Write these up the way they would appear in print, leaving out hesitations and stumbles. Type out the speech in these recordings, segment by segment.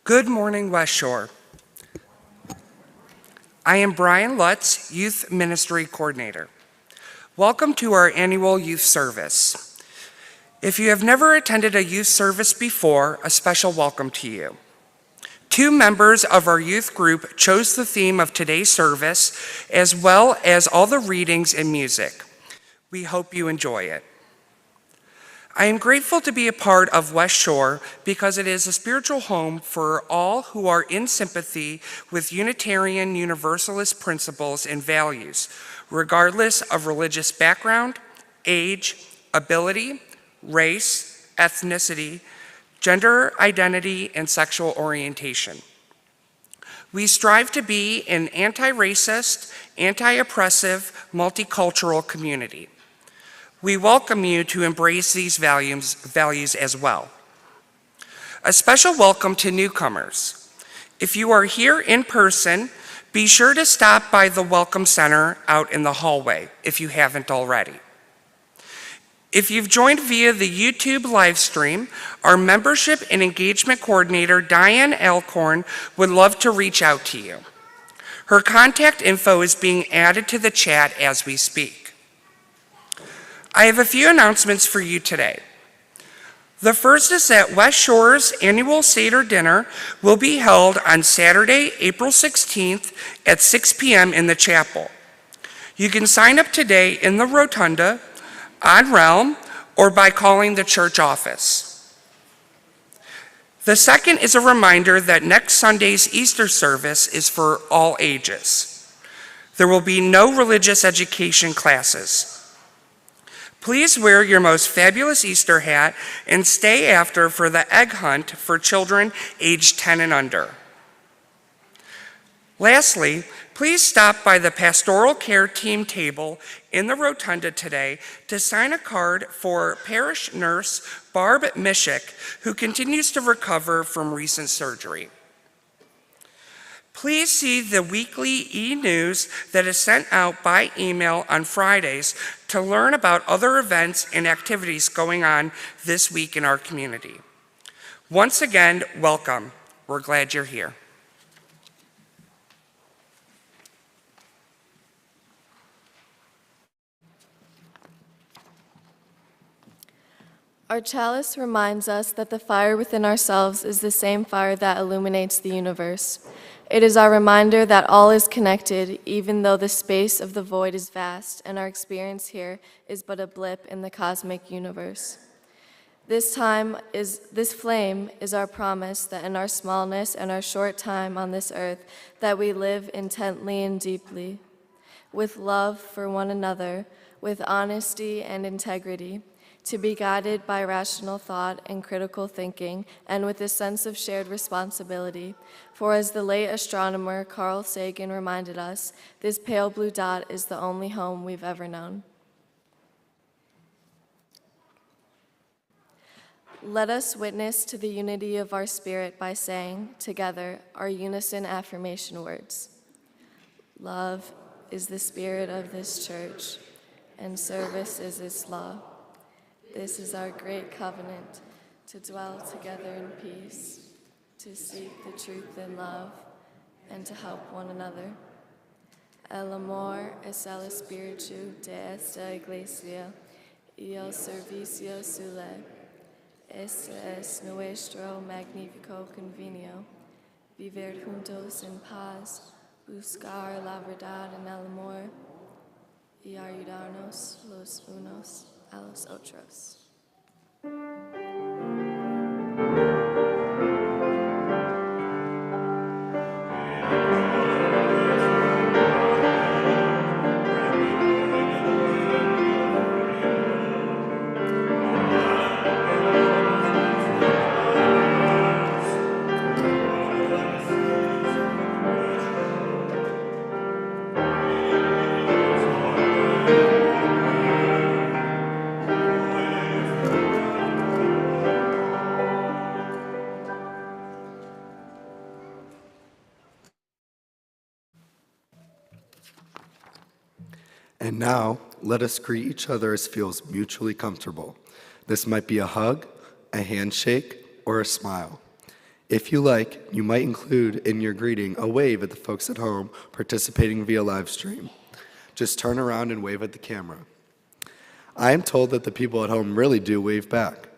Good morning, West Shore. I am Brian Lutz, Youth Ministry Coordinator. Welcome to our annual youth service. If you have never attended a youth service before, a special welcome to you. 2 members of our youth group chose the theme of today's service, as well as all the readings and music. We hope you enjoy it. I am grateful to be a part of West Shore because it is a spiritual home for all who are in sympathy with Unitarian Universalist principles and values, regardless of religious background, age, ability, race, ethnicity, gender identity, and sexual orientation. We strive to be an anti-racist, anti-oppressive, multicultural community. We welcome you to embrace these values as well. A special welcome to newcomers. If you are here in person, be sure to stop by the Welcome Center out in the hallway if you haven't already. If you've joined via the YouTube live stream, our membership and engagement coordinator, Diane Alcorn, would love to reach out to you. Her contact info is being added to the chat as we speak. I have a few announcements for you today. The first is that West Shore's annual Seder dinner will be held on Saturday, April 16th at 6 p.m. in the chapel. You can sign up today in the rotunda, on Realm, or by calling the church office. The second is a reminder that next Sunday's Easter service is for all ages. There will be no religious education classes. Please wear your most fabulous Easter hat and stay after for the egg hunt for children aged 10 and under. Lastly, please stop by the pastoral care team table in the rotunda today to sign a card for parish nurse Barb Mishik, who continues to recover from recent surgery. Please see the weekly e-news that is sent out by email on Fridays to learn about other events and activities going on this week in our community. Once again, welcome. We're glad you're here. Our chalice reminds us that the fire within ourselves is the same fire that illuminates the universe. It is our reminder that all is connected, even though the space of the void is vast and our experience here is but a blip in the cosmic universe. This flame is our promise that in our smallness and our short time on this earth, that we live intently and deeply, with love for one another, with honesty and integrity, to be guided by rational thought and critical thinking, and with a sense of shared responsibility. For as the late astronomer Carl Sagan reminded us, this pale blue dot is the only home we've ever known. Let us witness to the unity of our spirit by saying, together, our unison affirmation words. Love is the spirit of this church, and service is its law. This is our great covenant, to dwell together in peace, to seek the truth in love, and to help one another. El amor es el espíritu de esta iglesia, y el servicio suele. Este es nuestro magnífico convenio, vivir juntos en paz, buscar la verdad en el amor, y ayudarnos los unos a los otros. And now, let us greet each other as feels mutually comfortable. This might be a hug, a handshake, or a smile. If you like, you might include in your greeting a wave at the folks at home participating via live stream. Just turn around and wave at the camera. I am told that the people at home really do wave back.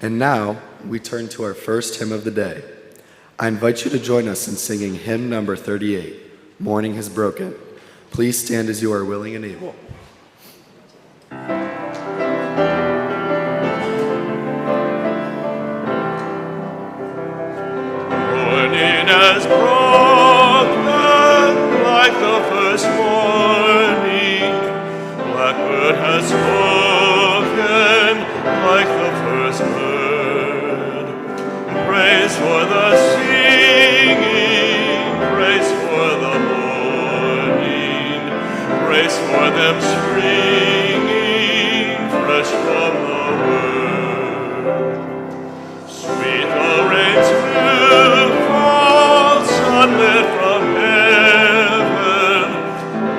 And now, we turn to our first hymn of the day. I invite you to join us in singing hymn number 38, Morning Has Broken. Please stand as you are willing and able. Morning has broken like the first morning. Blackbird has spoken like the first bird. Praise for the singing, praise for the morning, praise for them springing fresh from the word. Sweet the rain's dew falls sunlit from heaven,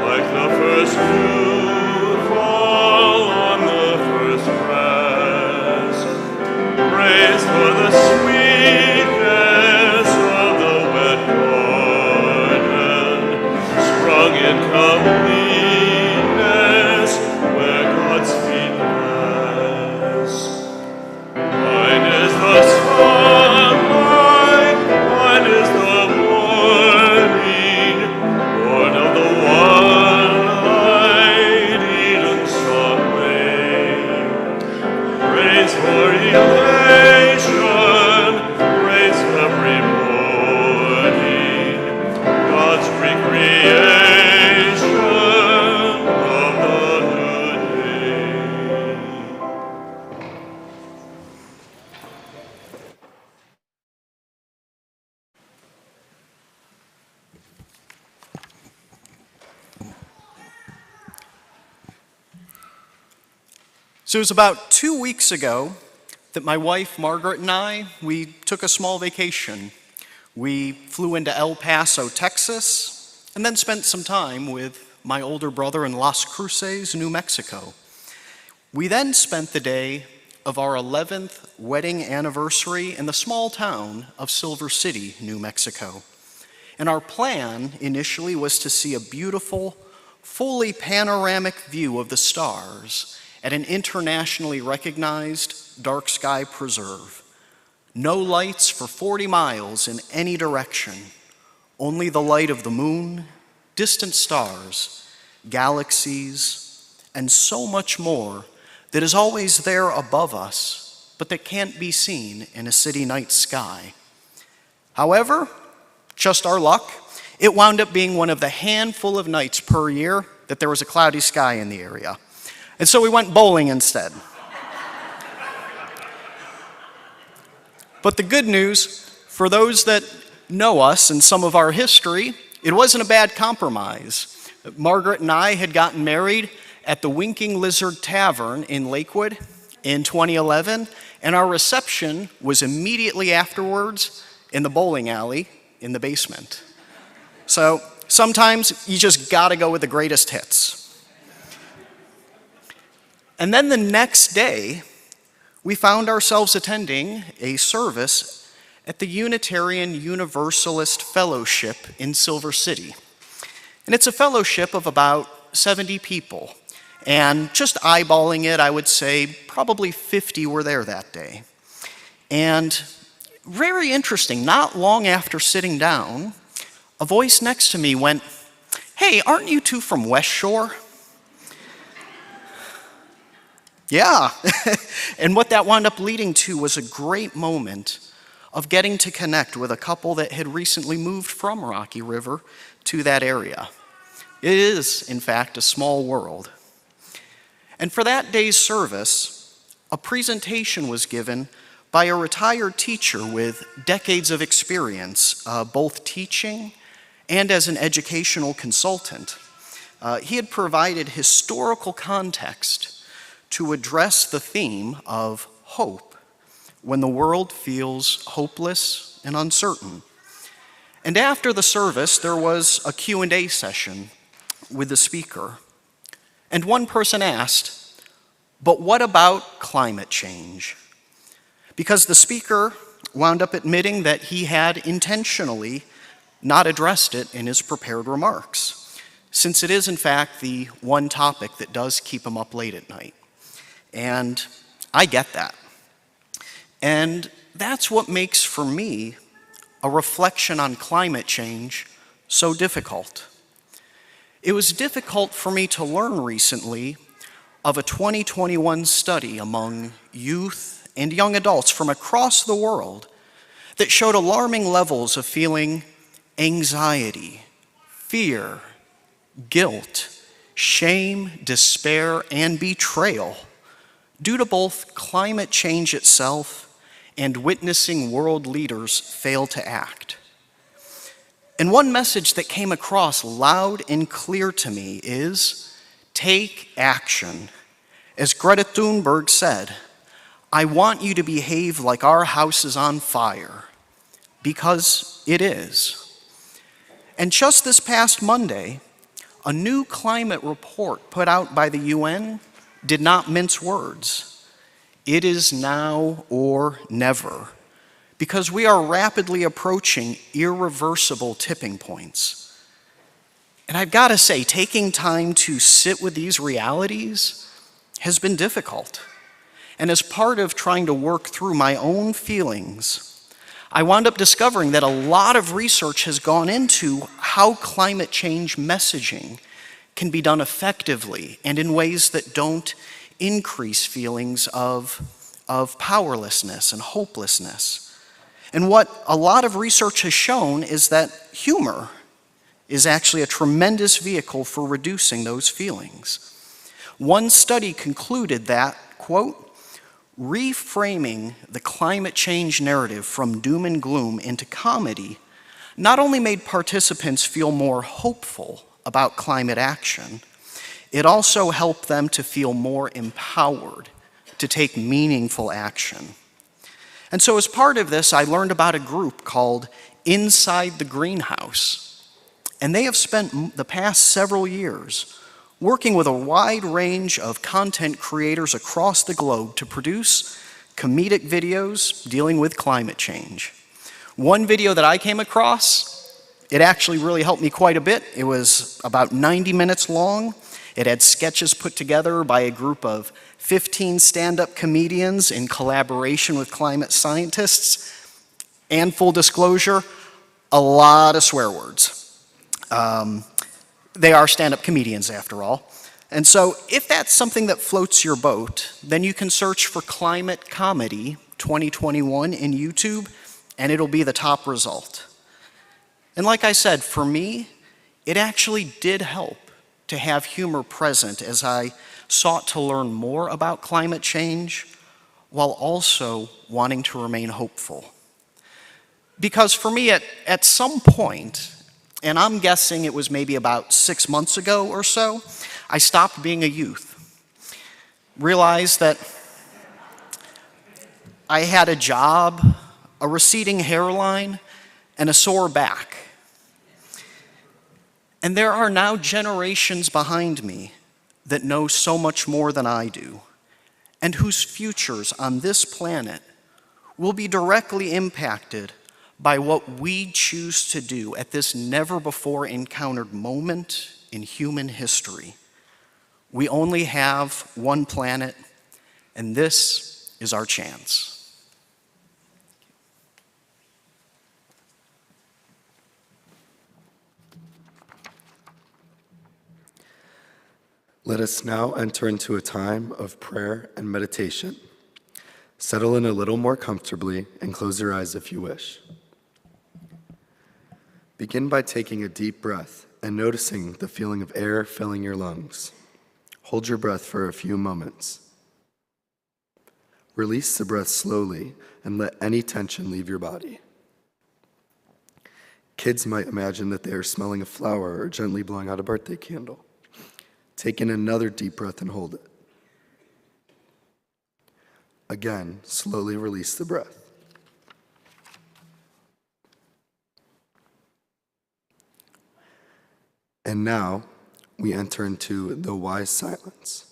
like the first dew fall on the first grass. Praise for the sweetness of the wet garden, sprung in completeness where God's feet pass. Mine is the sunlight, mine is the morning, born of the one light, Eden's song made. Praise for elation, praise every morning, God's recreation of the new day. So it was about 2 weeks ago that my wife, Margaret, and we took a small vacation. We flew into El Paso, Texas, and then spent some time with my older brother in Las Cruces, New Mexico. We then spent the day of our 11th wedding anniversary in the small town of Silver City, New Mexico. And our plan initially was to see a beautiful, fully panoramic view of the stars at an internationally recognized dark sky preserve. No lights for 40 miles in any direction, only the light of the moon, distant stars, galaxies, and so much more that is always there above us, but that can't be seen in a city night sky. However, just our luck, it wound up being one of the handful of nights per year that there was a cloudy sky in the area. And so we went bowling instead. But the good news, for those that know us and some of our history, it wasn't a bad compromise. Margaret and I had gotten married at the Winking Lizard Tavern in Lakewood in 2011, and our reception was immediately afterwards in the bowling alley in the basement. So sometimes you just gotta go with the greatest hits. And then the next day, we found ourselves attending a service at the Unitarian Universalist Fellowship in Silver City. And it's a fellowship of about 70 people. And just eyeballing it, I would say probably 50 were there that day. And very interesting, not long after sitting down, a voice next to me went, "Hey, aren't you two from West Shore?" Yeah. And what that wound up leading to was a great moment of getting to connect with a couple that had recently moved from Rocky River to that area. It is, in fact, a small world. And for that day's service, a presentation was given by a retired teacher with decades of experience, both teaching and as an educational consultant. He had provided historical context to address the theme of hope when the world feels hopeless and uncertain. And after the service, there was a Q&A session with the speaker. And one person asked, "But what about climate change?" Because the speaker wound up admitting that he had intentionally not addressed it in his prepared remarks, since it is in fact the one topic that does keep him up late at night. And I get that. And that's what makes, for me, a reflection on climate change so difficult. It was difficult for me to learn recently of a 2021 study among youth and young adults from across the world that showed alarming levels of feeling anxiety, fear, guilt, shame, despair, and betrayal due to both climate change itself and witnessing world leaders fail to act. And one message that came across loud and clear to me is, take action. As Greta Thunberg said, "I want you to behave like our house is on fire," because it is. And just this past Monday, a new climate report put out by the UN did not mince words. It is now or never, because we are rapidly approaching irreversible tipping points. And I've got to say, taking time to sit with these realities has been difficult. And as part of trying to work through my own feelings, I wound up discovering that a lot of research has gone into how climate change messaging can be done effectively and in ways that don't increase feelings of powerlessness and hopelessness. And what a lot of research has shown is that humor is actually a tremendous vehicle for reducing those feelings. One study concluded that, quote, reframing the climate change narrative from doom and gloom into comedy not only made participants feel more hopeful about climate action, it also helped them to feel more empowered to take meaningful action. And so as part of this, I learned about a group called Inside the Greenhouse. And they have spent the past several years working with a wide range of content creators across the globe to produce comedic videos dealing with climate change. One video that I came across, it actually really helped me quite a bit. It was about 90 minutes long. It had sketches put together by a group of 15 stand-up comedians in collaboration with climate scientists. And full disclosure, a lot of swear words. They are stand-up comedians after all. And so if that's something that floats your boat, then you can search for Climate Comedy 2021 in YouTube, and it'll be the top result. And like I said, for me, it actually did help to have humor present as I sought to learn more about climate change while also wanting to remain hopeful. Because for me, at some point, and I'm guessing it was maybe about 6 months ago or so, I stopped being a youth. Realized that I had a job, a receding hairline, and a sore back. And there are now generations behind me that know so much more than I do, and whose futures on this planet will be directly impacted by what we choose to do at this never-before-encountered moment in human history. We only have one planet, and this is our chance. Let us now enter into a time of prayer and meditation. Settle in a little more comfortably and close your eyes if you wish. Begin by taking a deep breath and noticing the feeling of air filling your lungs. Hold your breath for a few moments. Release the breath slowly and let any tension leave your body. Kids might imagine that they are smelling a flower or gently blowing out a birthday candle. Take in another deep breath and hold it. Again, slowly release the breath. And now we enter into the wise silence.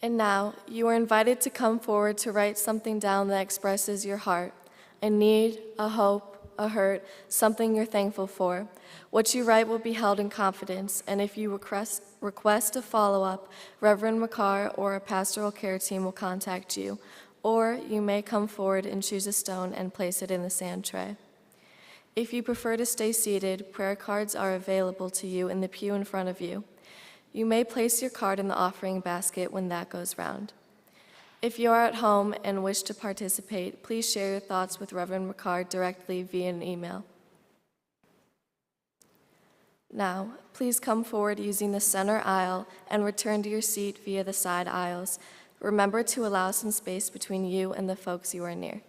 And now, you are invited to come forward to write something down that expresses your heart, a need, a hope, a hurt, something you're thankful for. What you write will be held in confidence, and if you request a follow-up, Reverend McCarr or a pastoral care team will contact you, or you may come forward and choose a stone and place it in the sand tray. If you prefer to stay seated, prayer cards are available to you in the pew in front of you. You may place your card in the offering basket when that goes round. If you are at home and wish to participate, please share your thoughts with Reverend McCarr directly via an email. Now, please come forward using the center aisle and return to your seat via the side aisles. Remember to allow some space between you and the folks you are near.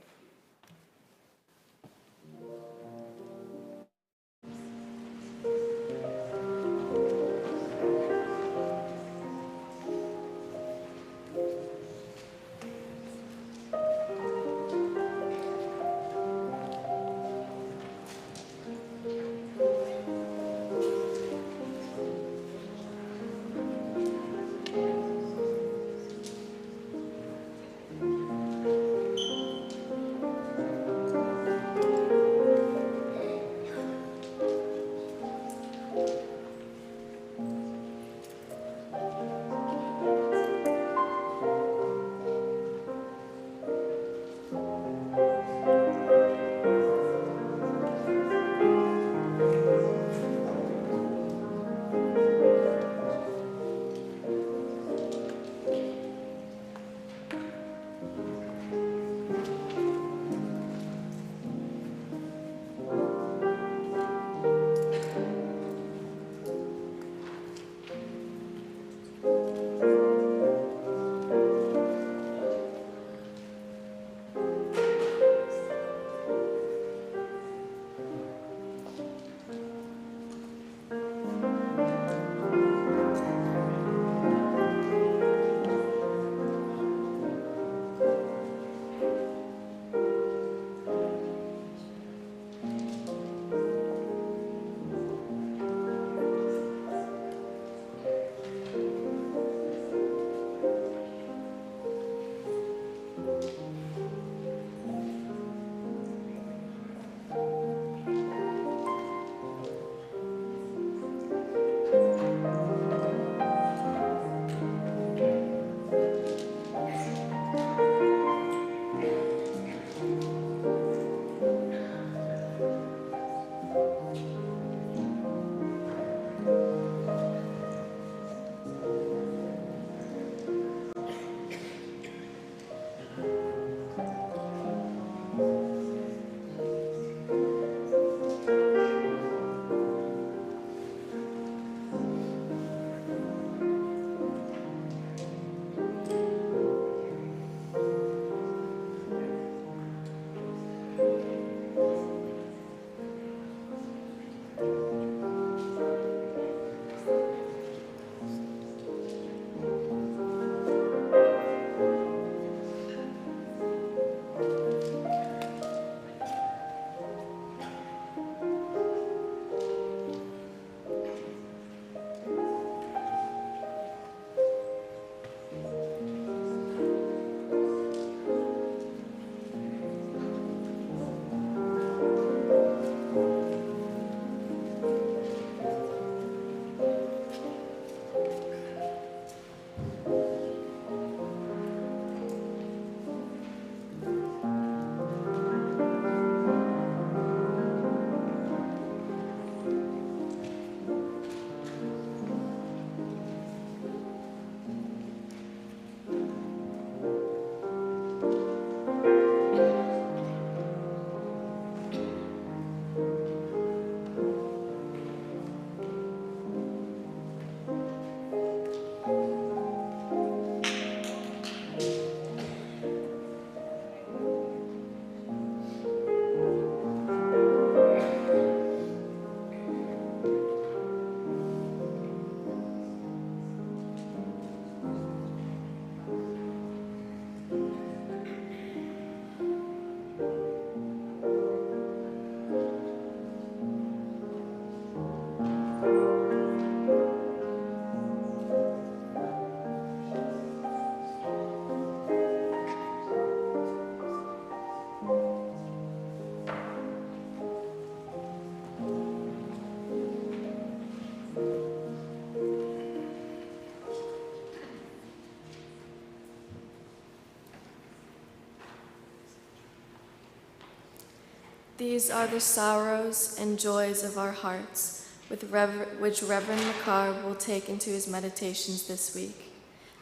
These are the sorrows and joys of our hearts, which Reverend McCarr will take into his meditations this week,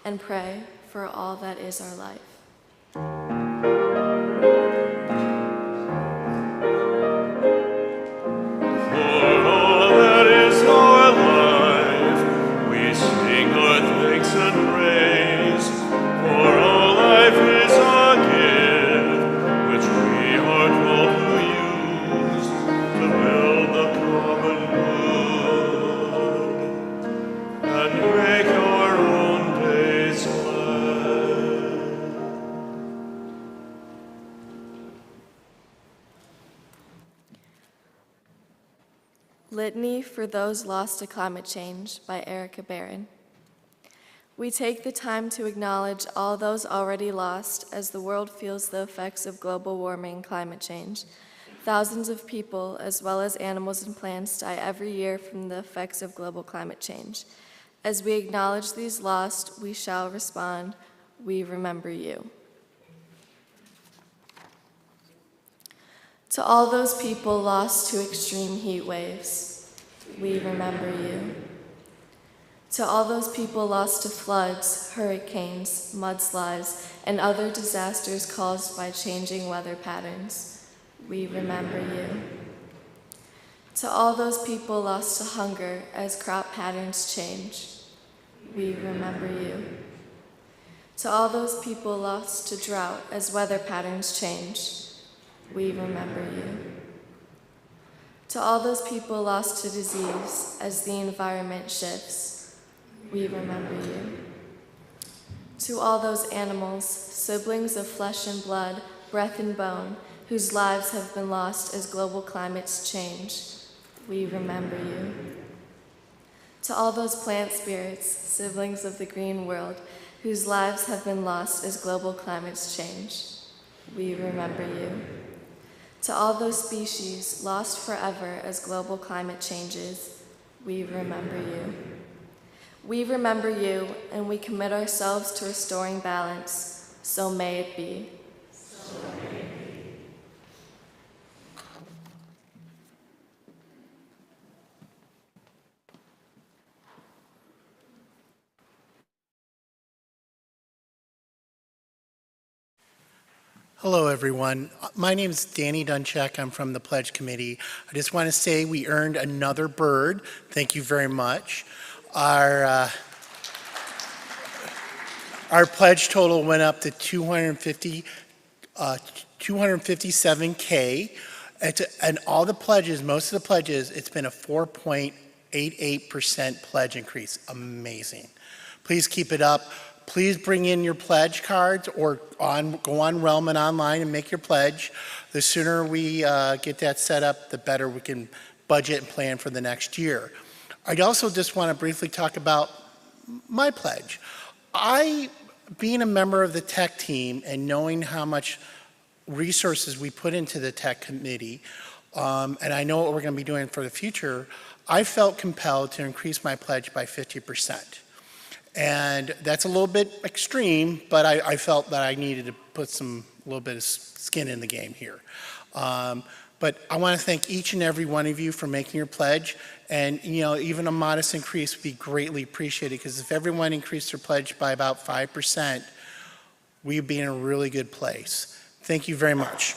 and pray for all that is our life. For all that is our life, we sing our thanks and praise. For all life is a gift, which we are called to use to build the common good and make our own days glad. Litany for Those Lost to Climate Change by Erica Barron. We take the time to acknowledge all those already lost as the world feels the effects of global warming and climate change. Thousands of people, as well as animals and plants, die every year from the effects of global climate change. As we acknowledge these lost, we shall respond, "We remember you." To all those people lost to extreme heat waves, we remember you. To all those people lost to floods, hurricanes, mudslides, and other disasters caused by changing weather patterns, we remember you. To all those people lost to hunger as crop patterns change, we remember you. To all those people lost to drought as weather patterns change, we remember you. To all those people lost to disease as the environment shifts, we remember you. To all those animals, siblings of flesh and blood, breath and bone, whose lives have been lost as global climates change, we remember you. To all those plant spirits, siblings of the green world, whose lives have been lost as global climates change, we remember you. To all those species lost forever as global climate changes, we remember you. We remember you, and we commit ourselves to restoring balance, so may it be. Hello, everyone. My name is Danny Dunchak. I'm from the Pledge Committee. I just want to say we earned another bird. Thank you very much. Our pledge total went up to 257K. And all the pledges, most of the pledges, it's been a 4.88% pledge increase. Amazing. Please keep it up. Please bring in your pledge cards or go on Relman online and make your pledge. The sooner we get that set up, the better we can budget and plan for the next year. I'd also just want to briefly talk about my pledge. Being a member of the tech team and knowing how much resources we put into the tech committee, and I know what we're going to be doing for the future, I felt compelled to increase my pledge by 50%. And that's a little bit extreme, but I felt that I needed to put a little bit of skin in the game here. But I want to thank each and every one of you for making your pledge. And even a modest increase would be greatly appreciated, because if everyone increased their pledge by about 5%, we'd be in a really good place. Thank you very much.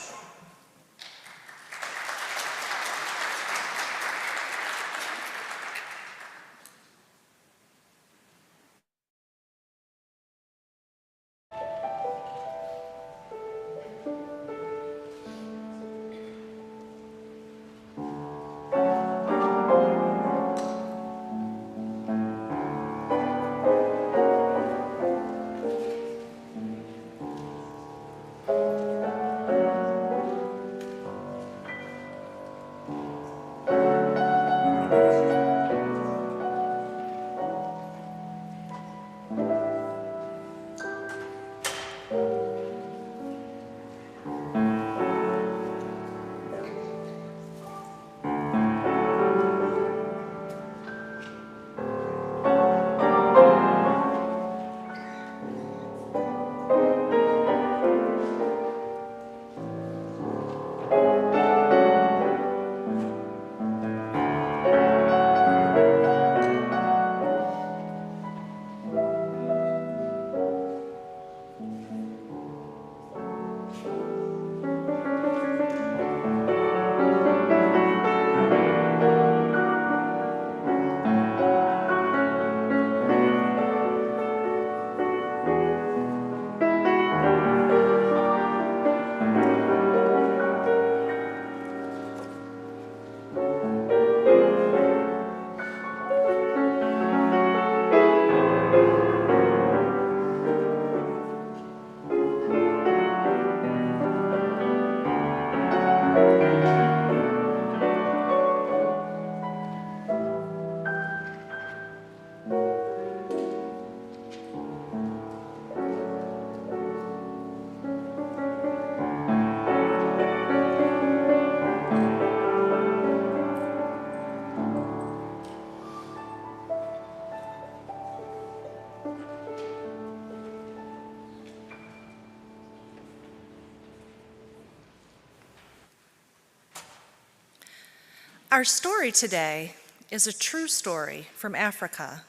Our story today is a true story from Africa.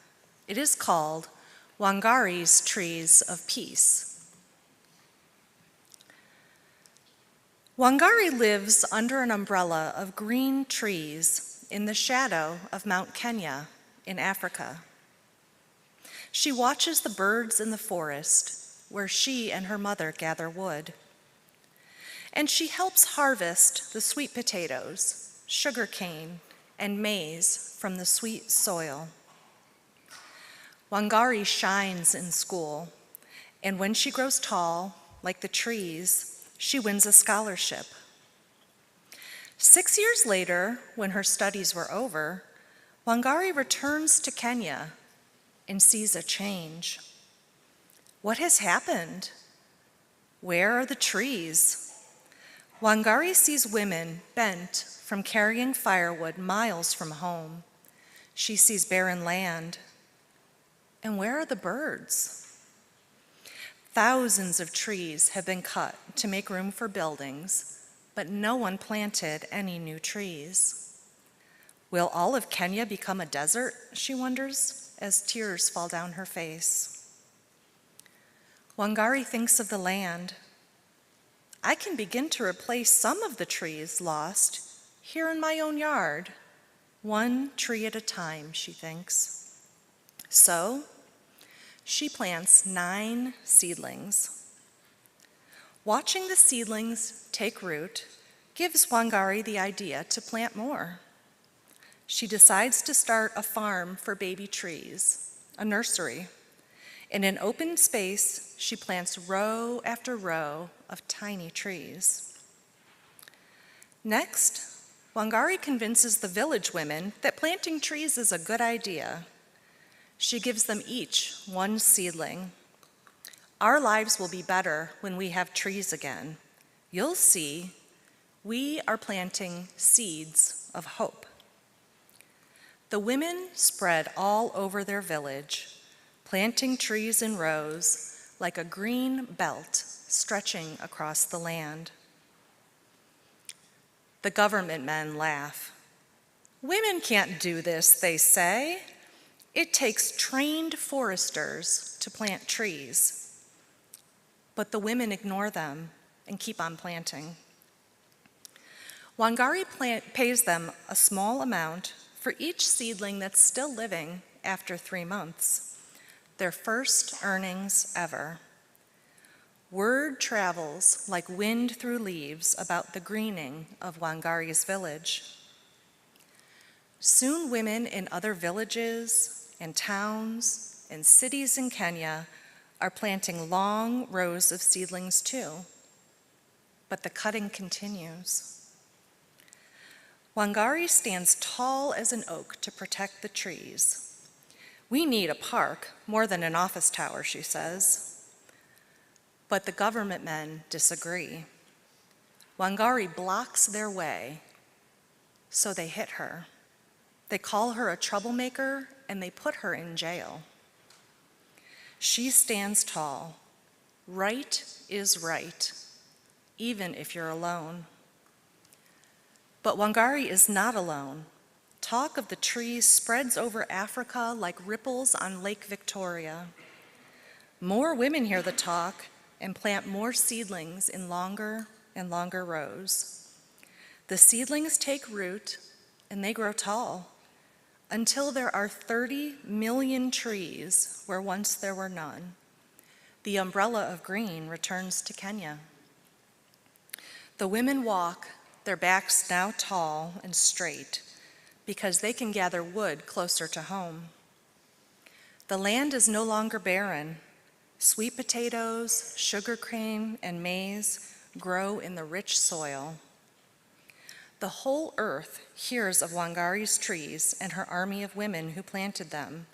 It is called Wangari's Trees of Peace. Wangari lives under an umbrella of green trees in the shadow of Mount Kenya in Africa. She watches the birds in the forest where she and her mother gather wood. And she helps harvest the sweet potatoes, sugarcane, and maize from the sweet soil. Wangari shines in school, and when she grows tall, like the trees, she wins a scholarship. 6 years later, when her studies were over, Wangari returns to Kenya and sees a change. What has happened? Where are the trees? Wangari sees women bent from carrying firewood miles from home. She sees barren land. And where are the birds? Thousands of trees have been cut to make room for buildings, but no one planted any new trees. Will all of Kenya become a desert, she wonders, as tears fall down her face. Wangari thinks of the land. I can begin to replace some of the trees lost here in my own yard, one tree at a time, she thinks. So, she plants 9 seedlings. Watching the seedlings take root gives Wangari the idea to plant more. She decides to start a farm for baby trees, a nursery. In an open space, she plants row after row of tiny trees. Next, Wangari convinces the village women that planting trees is a good idea. She gives them each one seedling. Our lives will be better when we have trees again. You'll see, we are planting seeds of hope. The women spread all over their village, planting trees in rows like a green belt stretching across the land. The government men laugh. Women can't do this, they say. It takes trained foresters to plant trees. But the women ignore them and keep on planting. Wangari pays them a small amount for each seedling that's still living after 3 months, their first earnings ever. Word travels like wind through leaves about the greening of Wangari's village. Soon women in other villages and towns and cities in Kenya are planting long rows of seedlings too. But the cutting continues. Wangari stands tall as an oak to protect the trees. We need a park more than an office tower, she says. But the government men disagree. Wangari blocks their way, so they hit her. They call her a troublemaker, and they put her in jail. She stands tall. Right is right, even if you're alone. But Wangari is not alone. Talk of the trees spreads over Africa like ripples on Lake Victoria. More women hear the talk and plant more seedlings in longer and longer rows. The seedlings take root and they grow tall until there are 30 million trees where once there were none. The umbrella of green returns to Kenya. The women walk, their backs now tall and straight, because they can gather wood closer to home. The land is no longer barren. Sweet potatoes, sugarcane, and maize grow in the rich soil. The whole earth hears of Wangari's trees and her army of women who planted them.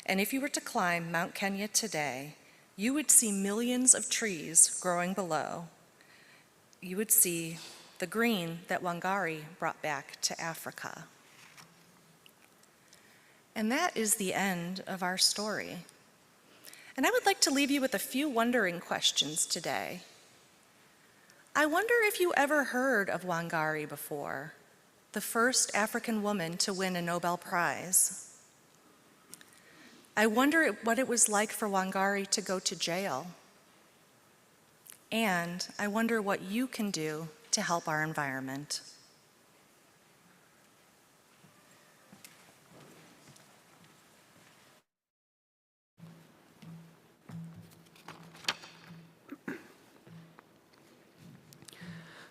And if you were to climb Mount Kenya today, you would see millions of trees growing below. You would see the green that Wangari brought back to Africa. And that is the end of our story. And I would like to leave you with a few wondering questions today. I wonder if you ever heard of Wangari before. the first African woman to win a Nobel Prize. I wonder what it was like for Wangari to go to jail. And I wonder what you can do to help our environment.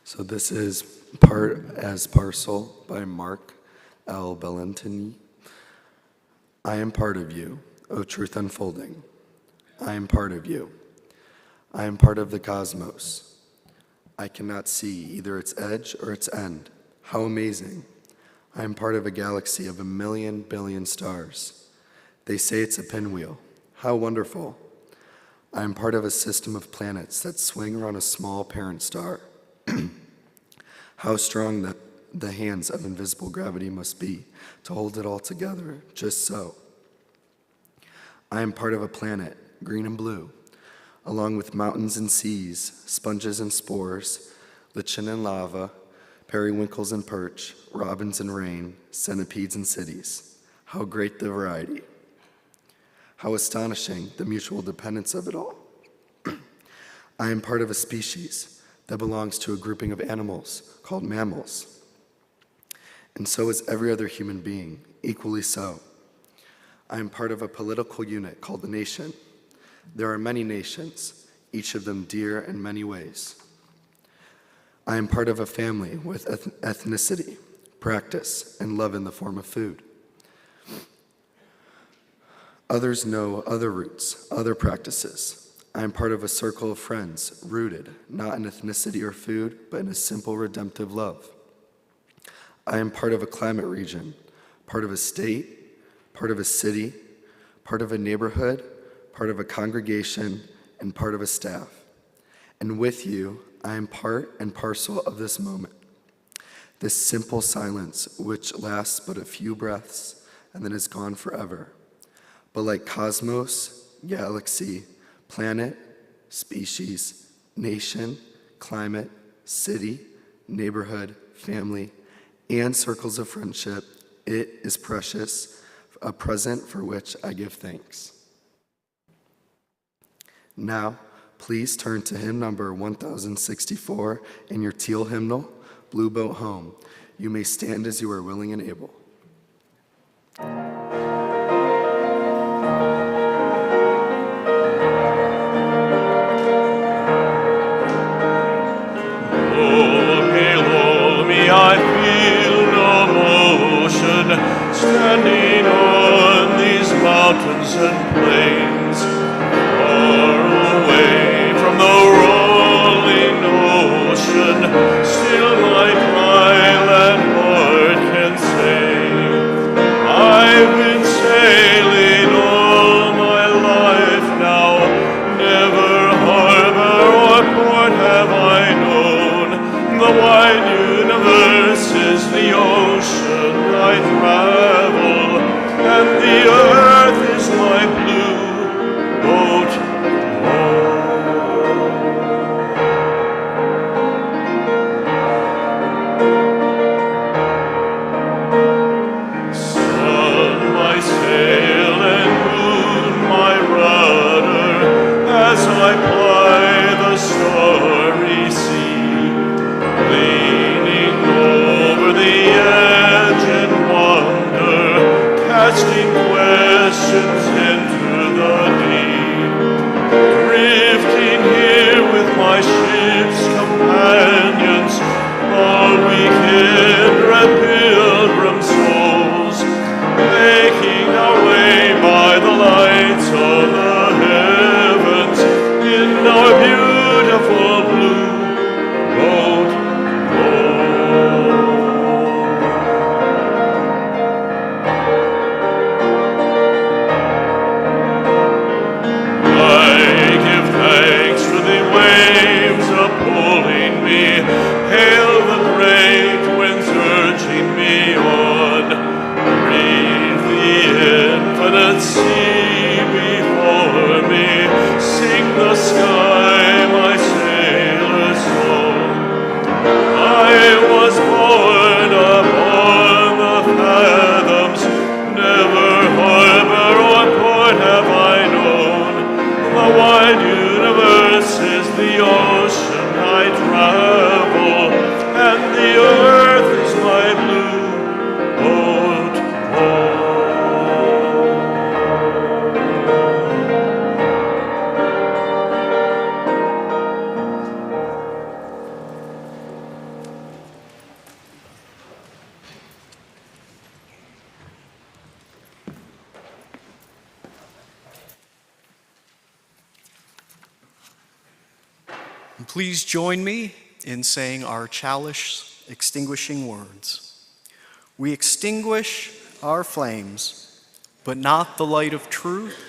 So this is Part as Parcel by Mark L. Bellantini. I am part of you, O truth unfolding. I am part of you. I am part of the cosmos. I cannot see either its edge or its end. How amazing. I am part of a galaxy of 1,000,000 billion stars. They say it's a pinwheel. How wonderful. I am part of a system of planets that swing around a small parent star. How strong the hands of invisible gravity must be to hold it all together, just so. I am part of a planet, green and blue, along with mountains and seas, sponges and spores, lichen and lava, periwinkles and perch, robins and rain, centipedes and cities. How great the variety. How astonishing the mutual dependence of it all. I am part of a species that belongs to a grouping of animals called mammals. And so is every other human being, equally so. I am part of a political unit called the nation. There are many nations, each of them dear in many ways. I am part of a family with ethnicity, practice, and love in the form of food. Others know other roots, other practices. I am part of a circle of friends, rooted not in ethnicity or food, but in a simple redemptive love. I am part of a climate region, part of a state, part of a city, part of a neighborhood, part of a congregation, and part of a staff. And with you, I am part and parcel of this moment, this simple silence which lasts but a few breaths and then is gone forever. But like cosmos, galaxy, planet, species, nation, climate, city, neighborhood, family, and circles of friendship, it is precious, a present for which I give thanks. Now, please turn to hymn number 1064 in your teal hymnal, Blue Boat Home. You may stand as you are willing and able. I feel no motion, standing on these mountains and plains, far away from the rolling ocean. Still my trial and heart can say, I've been sailing all my life now, never harbor or port have I known. The wide universe is the ocean I travel, and the earth is my blue. Please join me in saying our chalice extinguishing words. We extinguish our flames, but not the light of truth,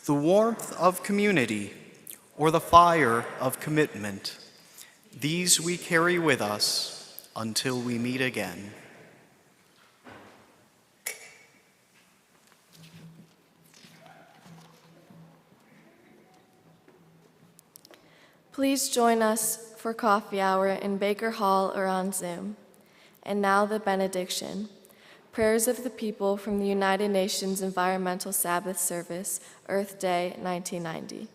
the warmth of community, or the fire of commitment. These we carry with us until we meet again. Please join us for coffee hour in Baker Hall or on Zoom. And now the benediction. Prayers of the people from the United Nations Environmental Sabbath Service, Earth Day 1990.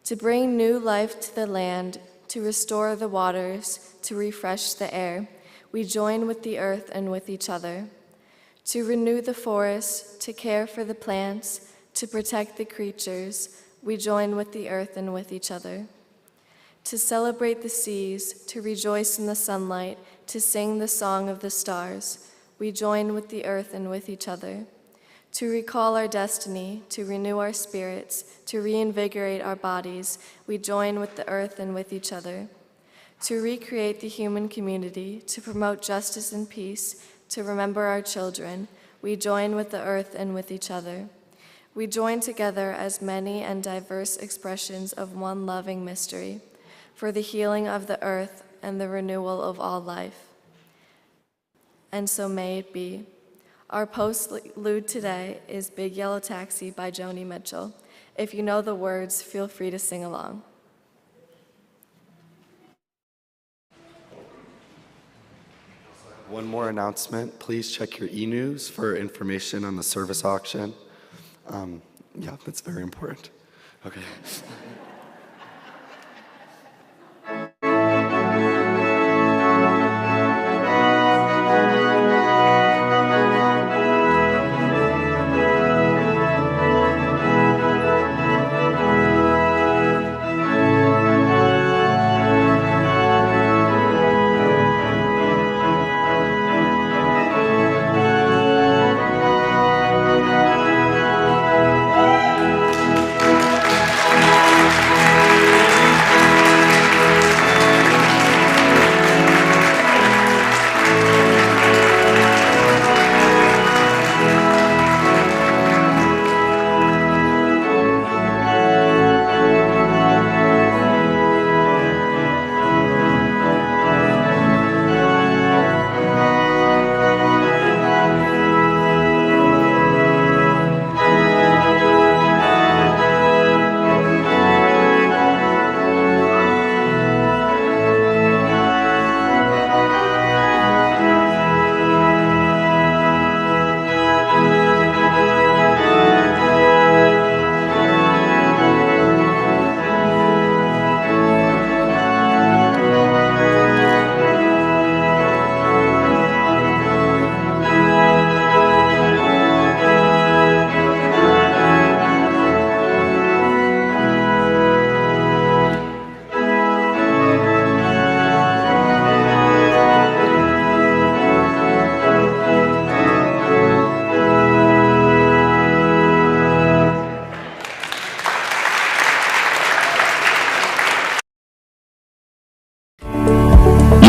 To bring new life to the land, to restore the waters, to refresh the air, we join with the earth and with each other. To renew the forests, to care for the plants, to protect the creatures, we join with the earth and with each other. To celebrate the seas, to rejoice in the sunlight, to sing the song of the stars, we join with the earth and with each other. To recall our destiny, to renew our spirits, to reinvigorate our bodies, we join with the earth and with each other. To recreate the human community, to promote justice and peace, to remember our children, we join with the earth and with each other. We join together as many and diverse expressions of one loving mystery, for the healing of the earth and the renewal of all life. And so may it be. Our postlude today is Big Yellow Taxi by Joni Mitchell. If you know the words, feel free to sing along. One more announcement. Please check your e-news for information on the service auction. Yeah, that's very important. Okay.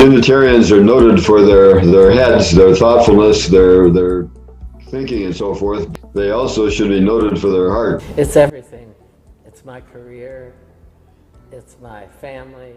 Unitarians are noted for their heads, their thoughtfulness, their thinking and so forth. They also should be noted for their heart. It's everything. It's my career. It's my family.